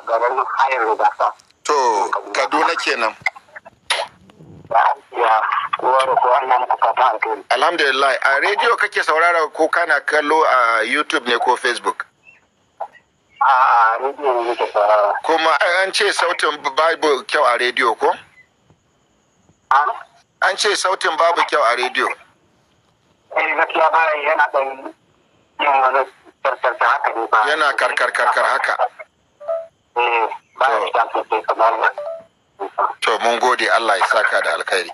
garin hayar rigasa. To Kaduna kenan. Ya kowa da kowa ina muku fata alkhairi. Alhamdulillah, a rediyo kake saurara ko kana kallo a YouTube ne ko Facebook? A rediyo ne muke saurara. Kuma an ce sautin babu kyau a rediyo ko? An ce sautin babu kyau a rediyo. Gaskiya ba yana ɗan yin wani karkarta haka ne ba. Yana karkar haka. Ba ya ta sosai kamar To mun gode, Allah ya saka da alkhairi.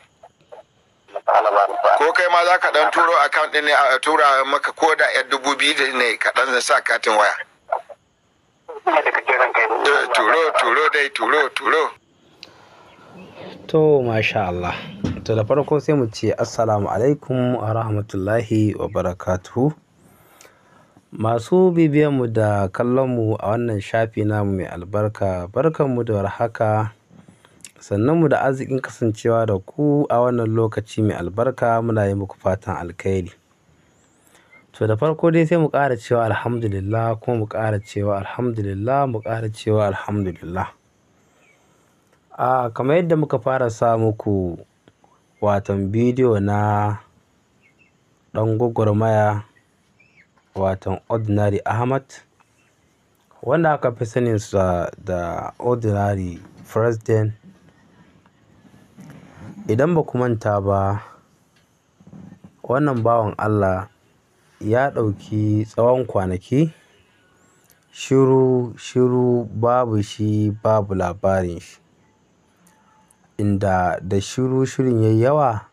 Ko kai ma za ka ɗan turo account ɗin ne a tura maka ko da 2,000 ne ka ɗan sa katin waya. Turo. To masha Allah. To da farko sai mu ce assalamu alaikum wa rahmatullahi wa barakatuhu. Masu bibiyanmu da kallonmu a wannan shafi namu mai albarka, barkanmu da warhaka. Sannanmu da arzikin kasancewa da ku a wannan lokaci mai albarka, muna yi muku fatan alkhairi. To da farko dai sai mu ƙara cewa alhamdulillah, kuma mu ƙara cewa alhamdulillah, mu ƙara cewa alhamdulillah. Kamar yadda muka fara sa muku watan bidiyo na ɗan gwagwarmaya watan Ordinary Ahmad, wanda aka fi saninsa da Ordinary President. Idan ba ku manta ba, wannan bawan Allah ya ɗauki tsawon kwanaki shiru babu shi babu labarin shi, inda da shirin yayi yawa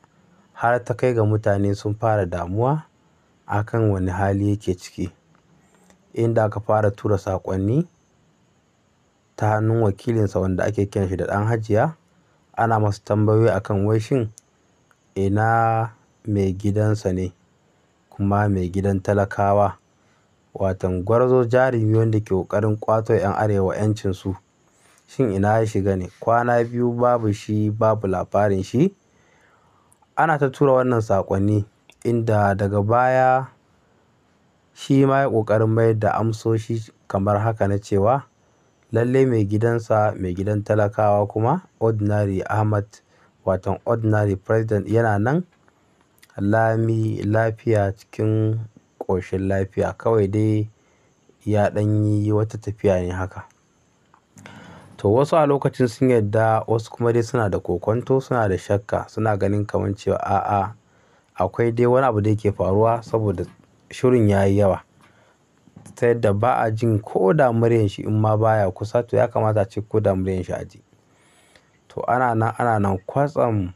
har ta kai ga mutane sun fara damuwa akan wani hali yake ciki, inda aka fara tura saƙonni ta hannun wakilinsa wanda ake kiran shi da ɗan hajiya. Ana masa tambayoyi akan wai shin ina mai gidansa ne, kuma mai gidan talakawa, watan gwarzo jarumi wanda ke ƙoƙarin ƙwato 'yan arewa 'yancinsu, shin ina ya shiga ne? Kwana biyu babu shi babu labarin shi. Ana ta tura wannan saƙonni, inda daga baya shi ma ya ƙoƙarin mayar da amsoshi kamar haka na cewa lallai mai gidansa, mai gidan talakawa kuma Ordinary Ahmad, watan Ordinary President, yana nan lami lafiya cikin ƙoshin lafiya, kawai dai ya ɗan yi wata tafiya ne haka. To wasu a lokacin sun yarda, wasu kuma dai suna da kokonto, suna da shakka, suna ganin kamar cewa a'a akwai dai wani abu da yake faruwa, saboda shirin ya yi yawa ta yadda ba a jin ko da muryan shi in ma baya kusa, to ya kamata a ce ko da muryan shi a ji. To ana nan kwatsam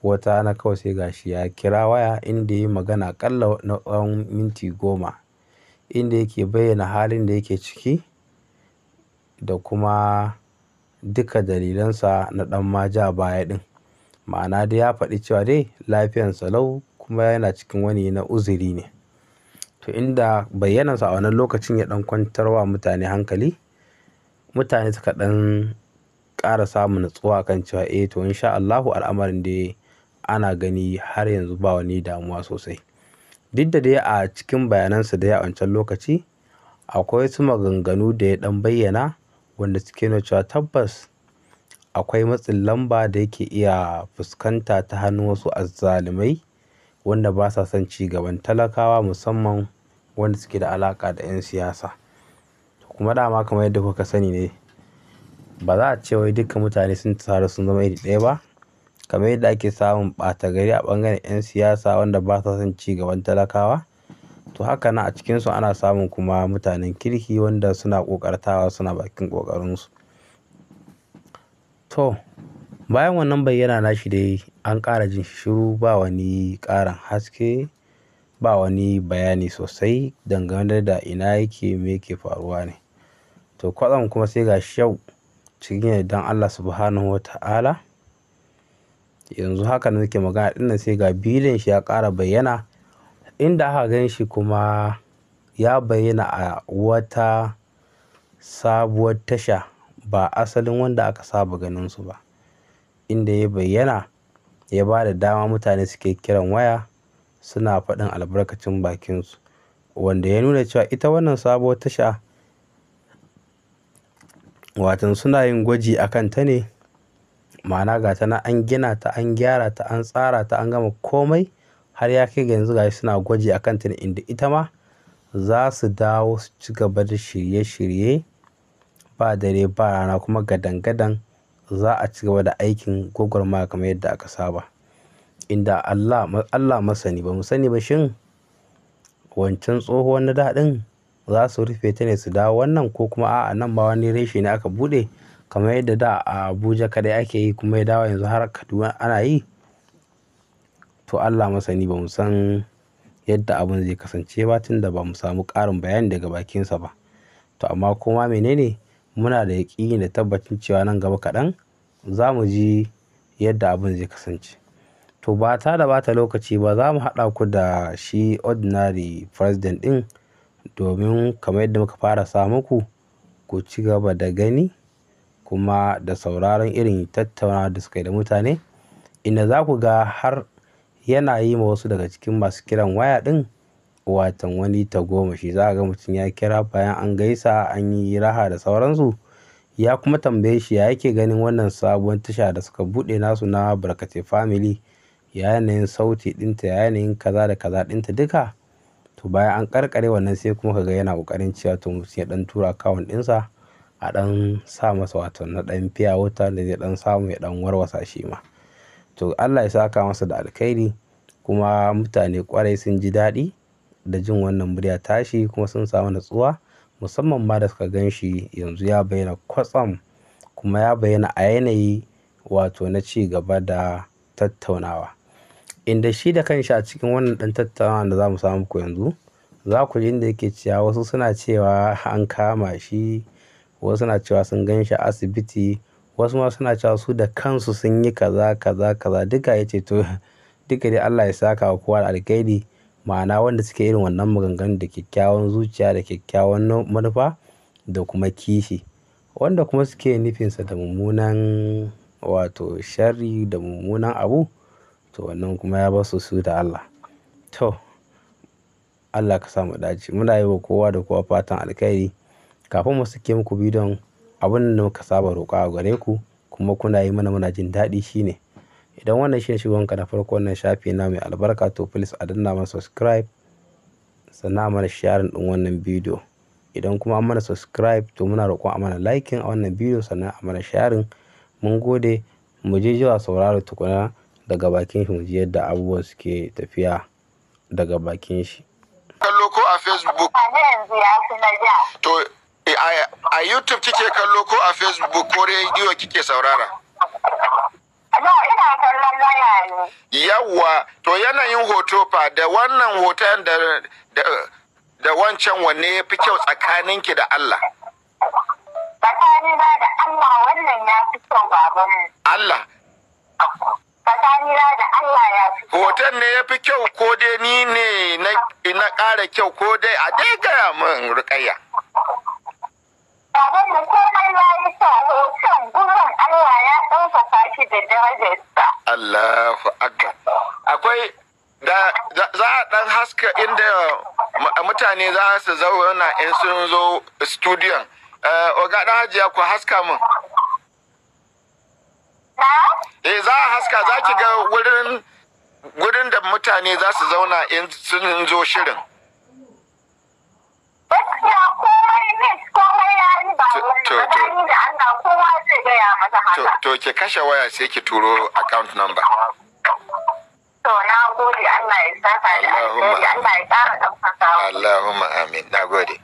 wata rana kawai sai gashi ya kira waya, inda yayi magana ƙalla na tsawon minti 10, inda yake bayyana halin da yake ciki da kuma duka dalilansa na ɗan ma ja baya ɗin. Ma'ana dai ya faɗi cewa dai lafiyansa lau, kuma yana cikin wani na uzuri ne. To inda bayyanansa a wannan lokacin ya ɗan kwantarwa mutane hankali, mutane suka ɗan ƙara samun natsuwa kan cewa to insha Allahu al'amarin dai ana gani har yanzu ba wani damuwa sosai. Duk da dai a cikin bayanansa da ya a wancan lokaci akwai wasu maganganu da ya ɗan bayyana wanda suke nuna cewa tabbas akwai matsin lamba da yake iya fuskanta ta hannun wasu azzalumai wanda ba sa son ci gaban talakawa, musamman wanda suke da alaƙa da 'yan siyasa. Kuma dama kamar yadda kuka sani ne, ba za a ce wai dukkan mutane sun taru sun zama iri ɗaya ba. Kamar yadda ake samun ɓata gari a ɓangaren 'yan siyasa wanda ba sa son ci gaban talakawa, to haka nan a cikinsu ana samun kuma mutanen kirki wanda suna ƙoƙartawa, suna bakin ƙoƙarinsu. To bayan wannan bayyana nashi dai an ƙara jin shiru, ba wani ƙarin haske, ba wani bayani sosai dangane da ina yake, me yake faruwa ne. To kwatsam kuma sai ga yau cikin yardan Allah subhanahu wa ta'ala, yanzu haka nake magana ɗinnan sai ga bidiyon shi ya ƙara bayyana, inda aka gan shi kuma ya bayyana a wata sabuwar tasha, ba asalin wanda aka saba ganin su ba, inda ya bayyana ya ba da dama mutane suke kiran waya suna faɗin albarkacin bakinsu, wanda ya nuna cewa ita wannan sabuwar tasha watan suna yin gwaji a kanta ne, ma'ana ga ta nan an gina ta, an gyara ta, an tsara ta, an gama komai, har ya kai ga yanzu gashi suna gwaji a kanta ne, inda ita ma za su dawo su ci gaba da shirye-shirye ba dare ba rana, kuma gadan-gadan za a ci gaba da aikin gwagwarmaya kamar yadda aka saba. Inda Allah masani, ba mu sani ba shin wancan tsohuwar na daɗin za su rufe ta ne su dawo wannan, ko kuma a'a nan ma wani reshe ne aka buɗe kamar yadda da a Abuja kadai ake yi kuma ya dawo yanzu har Kaduna ana yi. To Allah masani, ba mu san yadda abin zai kasance ba tunda ba mu samu ƙarin bayani daga bakinsa ba. To amma kuma menene, muna da yaƙini da tabbacin cewa nan gaba kaɗan za mu ji yadda abin zai kasance. To ba ta da bata lokaci ba, za mu haɗa ku da shi ordinary president ɗin, domin kamar yadda muka fara sa muku, ku ci gaba da gani kuma da sauraron irin tattaunawa da suka yi da mutane, inda za ku ga har yana yi ma wasu daga cikin masu kiran waya ɗin watan wani tagomashi. Za a ga mutum ya kira bayan an gaisa an yi raha da sauransu, ya kuma tambaye shi ya yake ganin wannan sabuwar tasha da suka buɗe nasu na Barkatai Family, ya yanayin sauti ɗinta, ya yanayin kaza da kaza ɗinta duka. To bayan an karkare wannan sai kuma kaga yana ƙoƙarin cewa to mutum ya ɗan tura akawun ɗinsa a ɗan sa masa wato na ɗan fiya wuta da zai ɗan samu ya ɗan warwasa shi ma. To Allah ya saka masa da alkhairi, kuma mutane ƙwarai sun ji daɗi da jin wannan murya tashi, kuma sun samu natsuwa, musamman ma da suka gan shi yanzu ya bayyana kwatsam, kuma ya bayyana a yanayi wato na ci gaba da tattaunawa, inda shi da kanshi a cikin wannan ɗan tattaunawa da za mu samu ku yanzu, za ku ji inda yake cewa wasu suna cewa an kama shi, wasu suna cewa sun gan shi a asibiti, wasu ma suna cewa su da kansu sun yi kaza kaza kaza duka. Ya ce to duka dai Allah ya saka wa kowa da alkhairi, ma'ana wanda suke irin wannan maganganun da kyakkyawan zuciya da kyakkyawan manufa da kuma kishi, wanda kuma suke nufinsa da mummunan wato sharri da mummunan abu, to wannan kuma ya basu su da Allah. To Allah ka samu dace. Muna yi wa kowa da kowa fatan alkhairi. Kafin mu sake muku bidiyon, abin da muka saba roƙa a gare ku kuma kuna yi mana, muna jin daɗi, shine idan wannan shi ne shigonka na farko wannan shafi na mai albarka, to please a danna mana subscribe, sannan a mana sharing ɗin wannan bidiyo. Idan kuma an mana subscribe, to muna roƙon a mana liking a wannan bidiyo, sannan a mana sharing. Mun gode. Mu je zuwa sauraro tukuna daga bakin shi, mu ji yadda abubuwan suke tafiya daga bakin shi. Kallo ko a Facebook? To a YouTube kike kallo ko a Facebook ko rediyo kike saurara? Ina kallon waya ne. Yawwa, to yanayin hoto fa da wannan hoton da wancan wanne ya fi kyau tsakaninki da Allah? Tsakanina da Allah wannan ya fi kyau, babanmu. Allah? Tsakanina da Allah ya fi kyau. Hoton ne ya fi kyau ko dai ni ne na ƙara kyau, ko dai a dai gaya min Rukayya? Babanmu komai ya yi kyau, hoton gurin Allah ya ɗaukaka shi da darajarsa. Allahu Akbar. Akwai za a ɗan haska inda mutane za su zauna in sun zo studiyon. Oga ɗan Hajiya, ku haska min. Za a haska, za ki ga wurin da mutane za su zauna in sun zo shirin. Gaskiya komai ya yi ba wani tsakani da Allah, kowa zai gaya masa haka. To ki kashe waya sai ki turo account number. To na gode, Allah ya saka da alheri, Allah ya ƙara ɗaukaka. Allahumma amin. Na gode.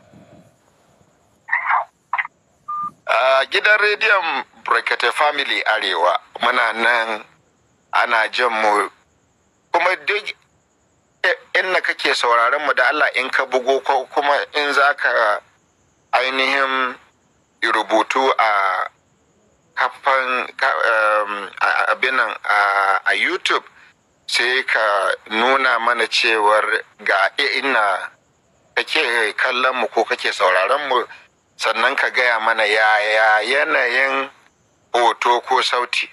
Gidan rediyon Barkatai Family Arewa muna nan ana jin mu, kuma duk inda kake sauraron mu da Allah, in ka bugo ko kuma in za ka ainihin rubutu a kafan abinan a YouTube, sai ka nuna mana cewar ga ina kake kallon mu ko kake sauraron mu, sannan ka gaya mana yaya yanayin hoto ko sauti.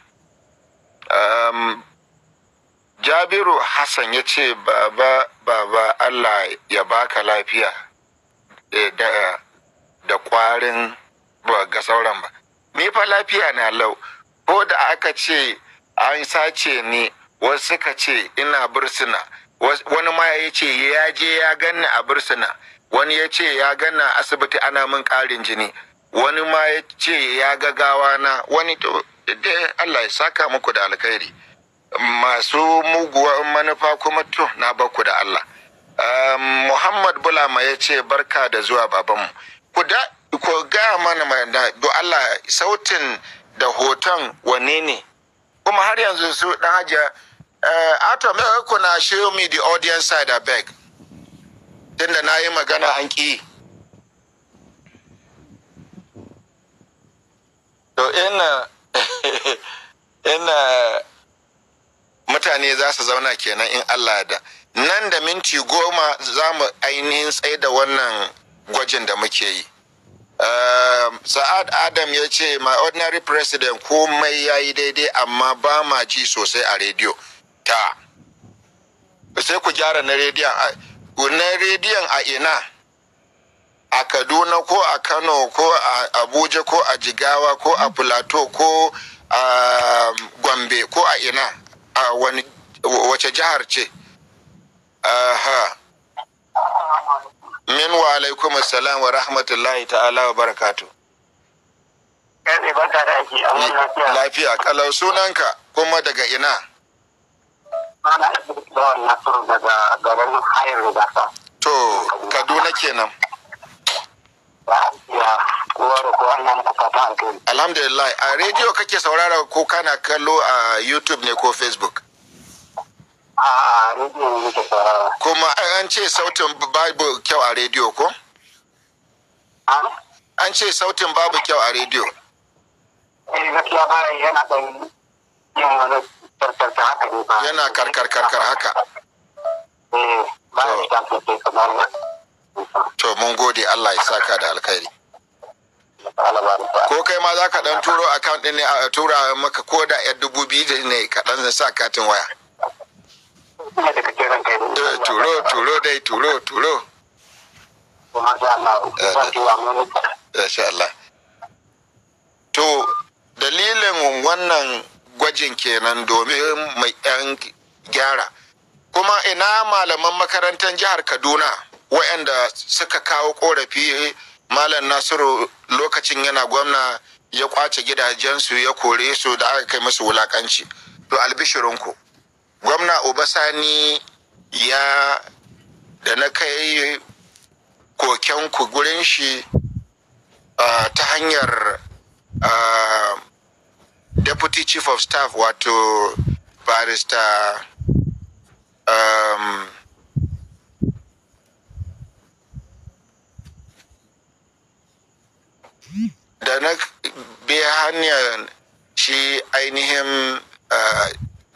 Jabiru Hassan ya ce baba Allah ya baka lafiya da kwarin, ba ga sauran ba. ni fa lafiya na lau, ko da aka ce an sace ni wasu suka ce ina bursuna, wani ma ya ce ya je ya ganni a bursuna, wani ya ce ya ganna asibiti ana min ƙarin jini, wani ma ya ce ya ga gawa na, wani to dai Allah ya saka muku da alkhairi. Masu muguwar manufa kuma to na baku da Allah. Muhammad Bulama ya ce barka da zuwa babanmu. Ku ga mana do Allah sautin da hoton wane ne? Kuma har yanzu su dan hajiya Atom kuna show me the audience side I beg. Tunda na yi magana an ƙi. To ina mutane za su zauna kenan in Allah da. Nan da minti 10 za mu ainihin tsaye da wannan gwajin da muke yi. Sa'ad Adam ya ce my ordinary president komai ya yi daidai amma ba ma ji sosai a rediyo. Ta. Sai ku gyara na rediyon a ina? A Kaduna ko a Kano ko a Abuja ko a Jigawa ko a Plateau ko a Gombe ko a ina? A wace jihar ce? Aha. Min wa alaikum assalam wa rahmatullahi ta'ala wa barakatu. Lafiya kalau sunanka kuma daga ina? Ana da Nasiru daga garin Hayar Rigasa. To, Kaduna kenan. Alhamdulillah, a rediyo kake saurara ko kana kallo a YouTube ne ko Facebook? A rediyo ne ke saurara. Kuma an ce sautin babu kyau a rediyo ko? An ce sautin babu kyau a rediyo. Gaskiya ba yana ɗan yin wani karkarka haka ne ba. Yana karkar haka. Ba ya ta sosai kamar To mun gode Allah ya saka da alkhairi. Ko kai ma za ka dan turo account din ne a tura maka ko da 2,000 ne ka dan sa katin waya. Turo. Masha Allah. To dalilin wannan gwajin kenan domin mai yan gyara. Kuma ina malaman makarantar jihar Kaduna waɗanda suka kawo ƙorafi Malam Nasiru lokacin yana gwamna ya kwace gidajensu ya kore su da aka kai musu wulakanci. To albishirinku, gwamna Obasani ya da na kai kokenku gurin shi ta hanyar Deputy Chief of Staff wato Barrister da na bi hanyar shi ainihin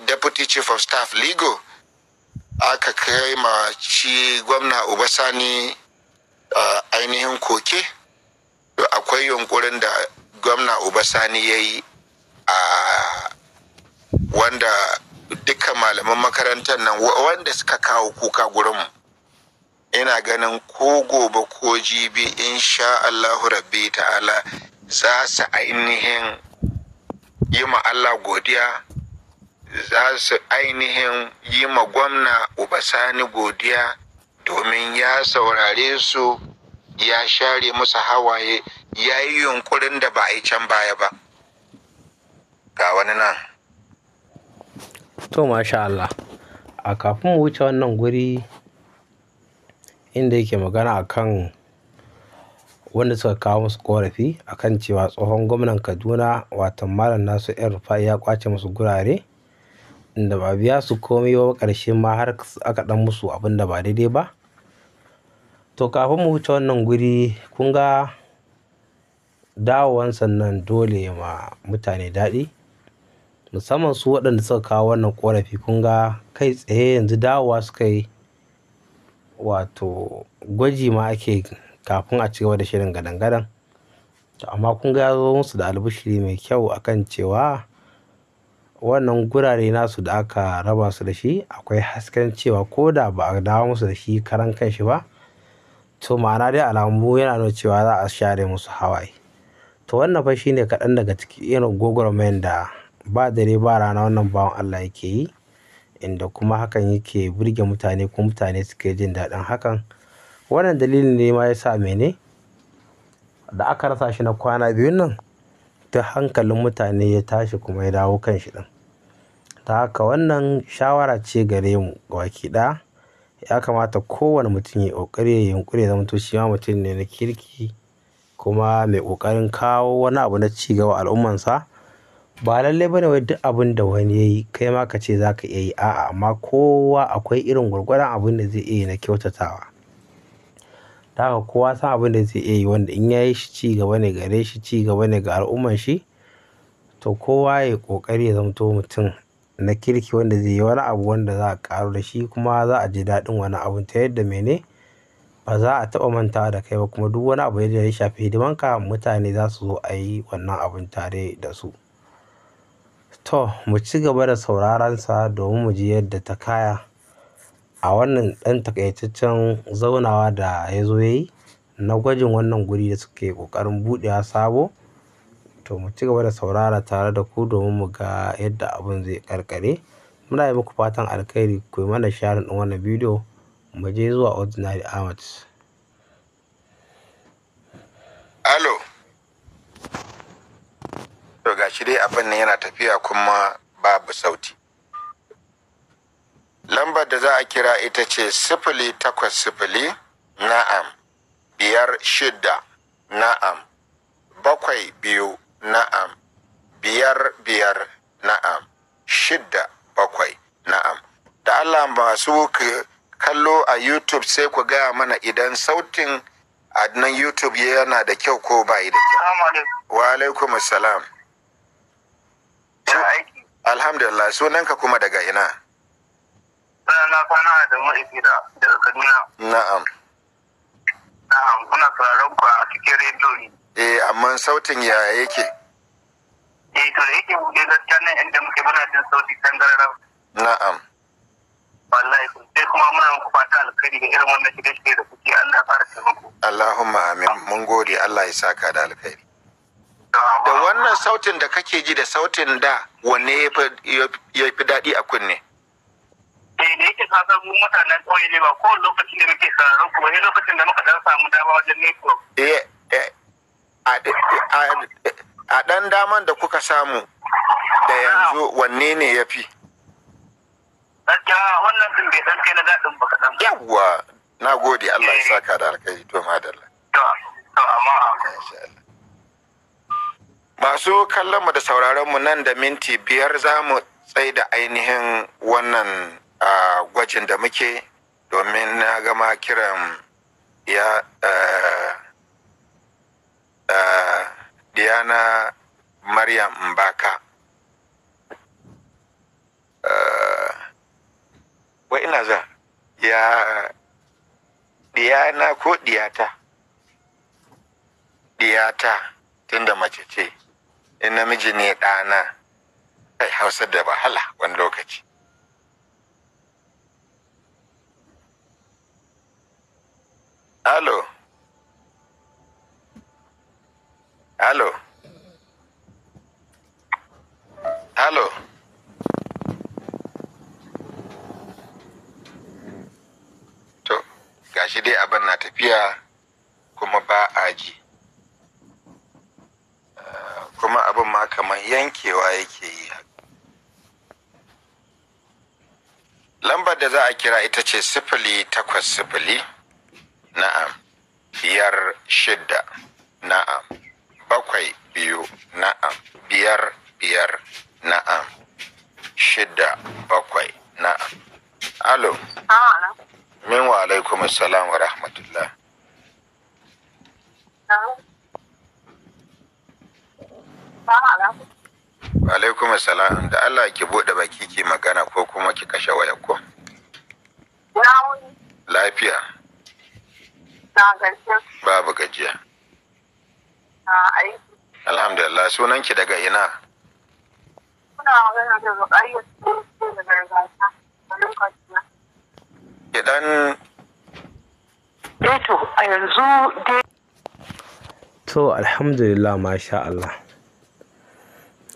Deputy Chief of Staff Ligo aka kai ma shi gwamna Obasani ainihin koke. Akwai yunkurin da gwamna Obasani ya yi wanda dukkan malaman makarantar nan wanda suka kawo kuka gurinmu, ina ganin ko gobe ko jibi insha Allahu rabbi ta'ala za su ainihin yi ma Allah godiya, za su ainihin yi ma gwamna Obasani godiya domin ya saurare su, ya share musu hawaye, ya yi yunkurin da ba a yi can baya ba. Ga wani nan. To masha Allah, a kafin mu wuce wannan guri inda yake magana akan wanda suka kawo musu korafi akan cewa tsohon gwamnan Kaduna wato Malam Nasiru El-Rufai ya kwace musu gurare inda ba biya su komai ba, ƙarshe ma har aka dan musu abin da ba daidai ba. To kafin mu wuce wannan guri kun ga dawowan sannan dole ma mutane daɗi, musamman su waɗanda suka kawo wannan korafi. Kun ga kai tsaye yanzu dawowa suka yi, wato gwaji ma ake kafin a ci gaba da shirin gadan-gadan. Amma kun ga ya zo musu da albishiri mai kyau akan cewa wannan gurare nasu da aka raba su da shi akwai hasken cewa ko da ba a dawo musu da shi karan kanshi ba, to ma'ana dai alamu yana nuna cewa za a share musu hawaye. To wannan fa shine kaɗan daga cikin irin gwagwarmayar da ba dare ba rana wannan bawan Allah yake yi, inda kuma hakan yake burge mutane kuma mutane suke jin daɗin hakan. Wannan dalilin ne ma ya sa mene da aka rasa shi na kwana biyun nan, ta hankalin mutane ya tashi kuma ya dawo kan shi ɗin. Ta haka wannan shawara ce gare mu baki ɗaya. Ya kamata kowane mutum ya ƙoƙari ya yunƙuri ya zamanto shi ma mutum ne na kirki kuma mai ƙoƙarin kawo wani abu na ci gaba al'ummansa. Ba lallai bane wai duk abin da wani ya yi kai ma ka ce za ka iya yi, a'a, amma kowa akwai irin gwargwadon abin da zai iya yi na kyautatawa. Ta haka kowa san abin da zai iya yi wanda in ya yi shi ci gaba ne gare shi, ci gaba ne ga al'umman shi. To kowa ya ƙoƙari ya zamanto mutum na kirki wanda zai yi wani abu wanda za a ƙaru da shi kuma za a ji daɗin wani abun, ta yadda mene ba za a taɓa mantawa da kai ba, kuma duk wani abu da ya shafi hidimanka mutane za su zo a yi wannan abun tare da su. To mu ci gaba da sauraron sa domin mu ji yadda ta kaya a wannan ɗan takaitaccen zaunawa da ya zo ya yi na gwajin wannan guri da suke ƙoƙarin buɗewa sabo. To mu ci gaba da saurara tare da ku domin mu ga yadda abun zai ƙarƙare. Muna yi muku fatan alkhairi, ku yi mana sharing ɗin wannan bidiyo. Mu je zuwa Ordinary Ahmad. Alo. To gashi dai abin nan yana tafiya kuma babu sauti. Lambar da za a kira ita ce 080 na'am 56 na'am 72 na'am 55 na'am 67 na'am. Da Allah masu kallo a YouTube sai ku gaya mana idan sautin a nan YouTube yana da kyau ko ba yi da kyau. Wa alaikum assalam. Alhamdulillah, sunanka kuma daga ina? Na kwana da ma'aikata daga Kaduna. Na'am. Na'am, kuna sauraron ku a cikin rediyo ne. Amma sautin ya yake? To da yake buɗe gaskiya nan inda muke muna jin sauti kan gararan. Na'am. Wallahi sai kuma muna muku fata alkhairi da irin wannan shirye-shirye da kuke, Allah ya fara taimako. Allahumma amin. Mun gode, Allah ya saka da alkhairi. Da wannan sautin da kake ji da sautin da wanne ya fi daɗi a kunne? Da yake kasar mu mutanen ƙauye ne ba kowane lokaci ne muke sauraron ku, wani lokacin da muka dan samu dama wajen network. A ɗan daman da kuka samu da yanzu wanne ne ya fi? Gaskiya wannan din bai dan kai na daɗin ba kaɗan. Yawwa, na gode, Allah ya saka da alkhairi, to madalla. To amma. Masu kallon mu da sauraron mu nan da minti 5 za mu tsai da ainihin wannan gwajin da muke, domin na gama kiran ya Diana Maryam Mbaka. Wai ina za ya Diana ko Diyata? Diyata tunda mace ce. In namiji ne ɗana, kai Hausa da wahala wani lokaci. Alo. Alo. Alo. To, gashi dai abin na tafiya kuma ba a ji. Kuma abin ma kamar yankewa yake yi. Lambar da za a kira ita ce 080 na'am 56 na'am 72 na'am 55 na'am 67 na'am. Alo. Min wa alaikum assalam wa rahmatullah. Alaikum assalam, da Allah ki bude baki ki magana ko kuma ki kashe wayar ko? Lafiya. Babu gajiya. Alhamdulillah, sunan ki daga ina? Kuna magana da Rukayya daga Rigasa, Kaduna. Idan to a yanzu dai To alhamdulillah masha Allah.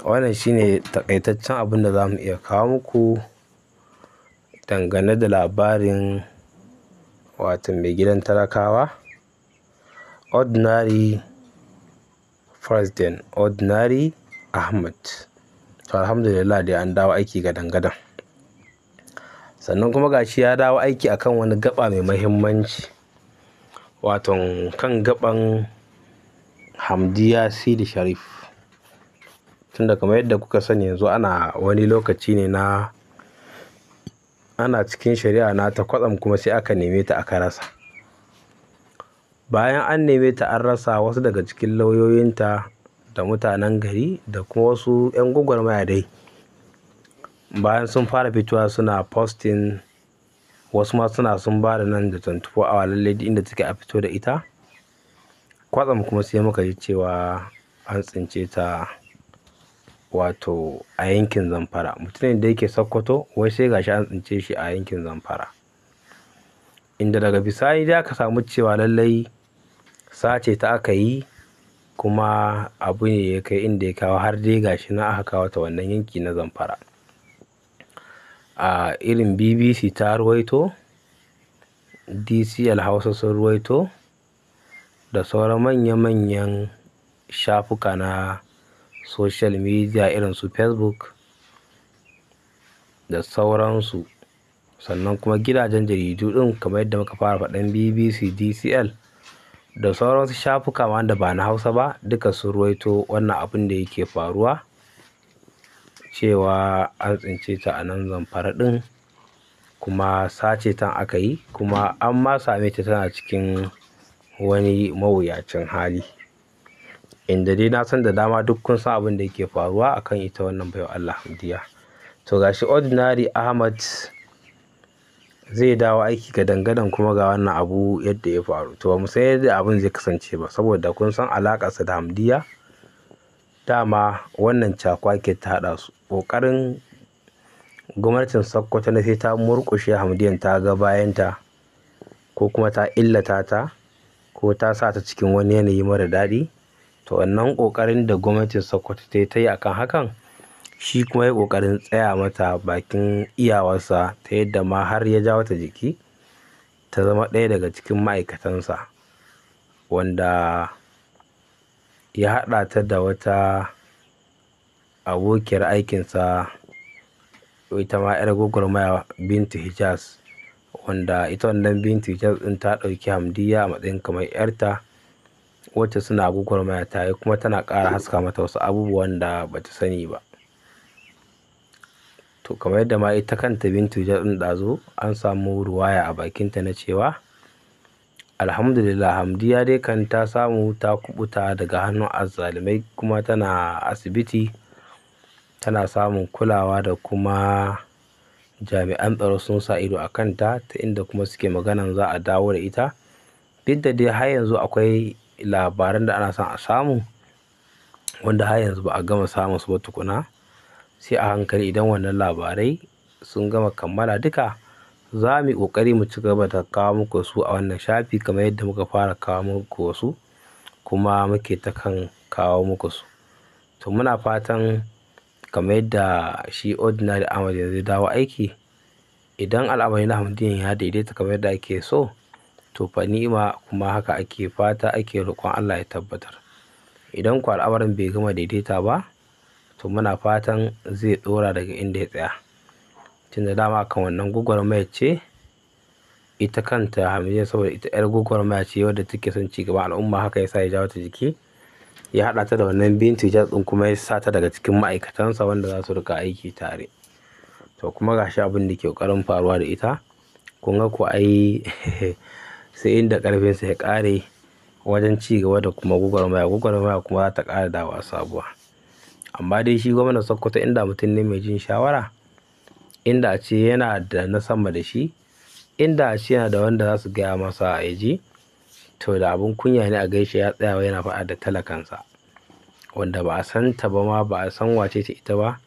Wannan shine takaitaccen abin da za mu iya kawo muku dangane da labarin wato mai gidan talakawa, Ordinary President, Ordinary Ahmad. To alhamdulillah dai an dawo aiki gadan-gadan. Sannan kuma gashi ya dawo aiki akan wani gaba mai mahimmanci, wato kan gaban Hamdiya Sidi Sharif. Tunda kamar yadda kuka sani yanzu ana wani lokaci ne na ana cikin shari'a na ta kwatsam kuma sai aka neme ta aka rasa. Bayan an neme ta an rasa, wasu daga cikin lauyoyinta da mutanen gari da kuma wasu 'yan gwagwarmaya dai, bayan sun fara fitowa suna posting, wasu ma sun ba da nan da 24 awa lallai inda take a fito da ita. Kwatsam kuma sai muka ji cewa an tsince ta wato a yankin Zamfara. Mutumin da yake Sokoto wai sai gashi an tsince shi a yankin Zamfara, inda daga bisani da aka samu cewa lallai sace ta aka yi, kuma abu ne ya kai inda ya kawo har dai gashi na aka kawo ta wannan yanki na Zamfara. A irin BBC ta ruwaito, DCL Hausa sun ruwaito, da sauran manya-manyan shafuka na social media irin su Facebook da sauransu. Sannan kuma gidajen jaridu ɗin kamar yadda muka fara faɗan, BBC, DCL da sauransu shafuka wanda ba na Hausa ba, duka sun ruwaito wannan abin da yake faruwa, cewa an tsince ta a nan Zamfara ɗin, kuma sace ta aka yi, kuma an ma same ta tana cikin wani mawuyacin hali. Inda dai na san da dama duk kun san abin da yake faruwa akan ita wannan baiwa Allah Hamdiya. To gashi Ordinary Ahmad zai dawo aiki gadan-gadan kuma ga wannan abu yadda ya faru. To ba mu san yadda abin zai kasance ba, saboda kun san alaƙarsa da Hamdiya. Dama wannan cakwake ta haɗa su. Ƙoƙarin gwamnatin Sokoto na sai ta murƙushe Hamdiyan, ta ga bayanta ko kuma ta illata ta ko ta sa ta cikin wani yanayi mara daɗi. To wannan ƙoƙarin da gwamnatin Sokoto ta yi akan hakan, shi kuma ya ƙoƙarin tsaya mata bakin iyawarsa, ta yadda ma har ya jawo ta jiki ta zama ɗaya daga cikin ma'aikatansa, wanda ya haɗa ta da wata abokiyar aikinsa, ita ma 'yar gwagwarmaya, Bintu Hijaz, wanda ita wannan Bintu Hijaz ɗin ta ɗauki Hamdiya a matsayin kamar 'yarta, wacce suna gwagwarmaya tare, kuma tana ƙara haska mata wasu abubuwan da bata sani ba. To kamar yadda ma ita kanta Bintu Hijaz ɗin ɗazu an samu ruwaya a bakinta na cewa alhamdulillah Hamdiya dai kan ta samu ta kubuta daga hannun azzalumai, kuma tana asibiti tana samun kulawa, da kuma jami'an tsaro sun sa ido a kanta, ta inda kuma suke maganan za a dawo da ita. Duk da dai har yanzu akwai labaran da ana son a samu, wanda har yanzu ba a gama samun su ba tukuna. Sai a hankali, idan wannan labarai sun gama kammala duka, za mu yi ƙoƙari mu ci gaba da kawo muku su a wannan shafi kamar yadda muka fara kawo muku wasu, kuma muke ta kan kawo muku su. To muna fatan kamar yadda shi Ordinary Ahmad yanzu ya dawo aiki, idan al'amari na Hamdiyan ya daidaita kamar yadda ake so, to fa ni'ima, kuma haka ake fata, ake roƙon Allah ya tabbatar. Idan ku al'amarin bai gama daidaita ba, to muna fatan zai ɗora daga inda ya tsaya. Tunda dama kan wannan gwagwarmaya ce ita kanta Hamdiya, saboda ita 'yar gwagwarmaya ce wadda take son ci gaban al'umma, haka yasa ya jawo ta jiki, ya haɗa ta da wannan Bintu Hijaz ɗin, kuma ya sa ta daga cikin ma'aikatansa wanda za su rika aiki tare. To kuma gashi abin da ke ƙoƙarin faruwa da ita, kun ga ko ai sai inda ƙarfinsa ya ƙare wajen ci gaba da kuma gwagwarmaya kuma za ta ƙara dawowa sabuwa. Amma dai shi gwamnan Sokoto, inda mutum ne mai jin shawara, inda a ce yana da na sama da shi, inda a ce yana da wanda za su gaya masa ya ji, to da abin kunya ne a gaishe ya tsaya yana faɗa da talakansa, wanda ba a san ta ba ma, ba a san wace ce ita ba.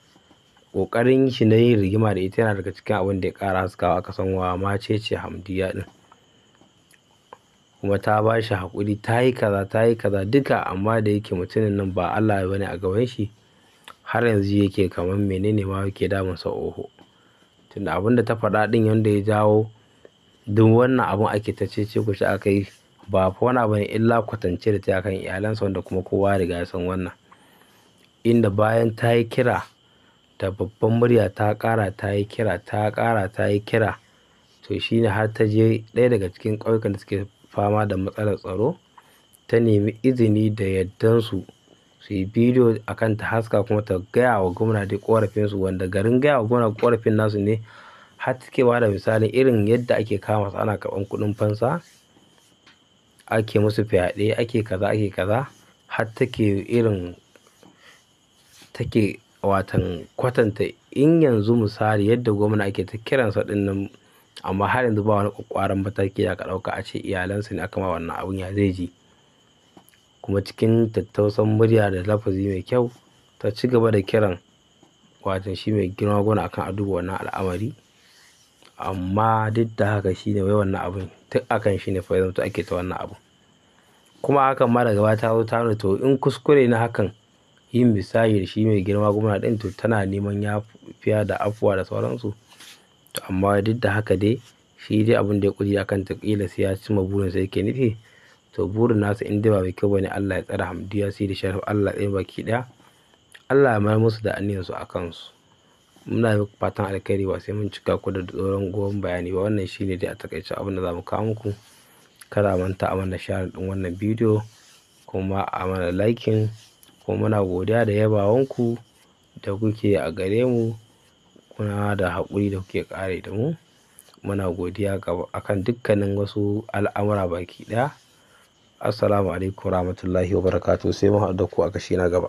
Ƙoƙarin shi na yin rigima da ita yana daga cikin abin da ya ƙara haskawa aka san wa ma ce Hamdiya ɗin. kuma ta ba shi haƙuri, ta yi kaza duka, amma da yake mutumin nan ba Allah bane a gaban shi, har yanzu yake kamar menene ma yake damunsa oho. Tunda abin da ta faɗa ɗin yanda ya jawo duk wannan abun ake ta cece-kuce aka yi, ba fa wani abu ne illa kwatance da ta yi akan iyalansa, wanda kuma kowa ya riga ya san wannan. Inda bayan ta yi kira da babban murya, ta ƙara ta yi kira, ta ƙara ta yi kira, to shine har ta je ɗaya daga cikin ƙauyukan da suke fama da matsalar tsaro, ta nemi izini da yardansu su yi bidiyo akan ta haska, kuma ta gaya wa gwamna dai ƙorafinsu, wanda garin gaya wa gwamna ƙorafin nasu ne har take ba da misalin irin yadda ake kama su ana karɓan kuɗin fansa, ake musu fyaɗe, ake kaza, har take watan kwatanta in yanzu misali yadda gwamna ake ta kiransa ɗin nan, amma har yanzu ba wani ƙwaƙƙwaran mataki da aka ɗauka a ce iyalansa ne aka ma wannan abun, ya zai ji. Kuma cikin tattausan murya da lafazi mai kyau ta ci gaba da kiran watan shi mai girma gwamna akan a duba wannan al'amari, amma duk da haka shine wai wannan abun duk akan shi ne fa yanzu ake ta wannan abu. Kuma hakan ma daga baya ta zo ta nuna to in kuskure na hakan yin misali da shi mai girma gwamna ɗin, to tana neman yafiya da afuwa da sauransu. To amma duk da haka dai shi dai abin da ya ƙudiri akan ta ƙila sai ya cimma burinsa yake nufi, to burin nasa in dai ba mai kyau bane, Allah ya tsare Hamdiya sai da Sharif, Allah ɗaya baki ɗaya, Allah ya mayar musu da aniyarsu a kansu. Muna yi fatan alkhairi, ba sai mun cika ku da tsoron goyon bayani ba. Wannan shine dai a takaice abin da za mu kawo muku. Kada a manta a mana share ɗin wannan bidiyo, kuma a mana liking, kuma muna godiya da yabawanku da kuke a gare mu, kuna da haƙuri da kuke ƙare da mu. Muna godiya akan dukkanin wasu al'amura baki ɗaya. Assalamu alaikum warahmatullahi wabarakatuh, sai mu haɗu da ku a kashi na gaba.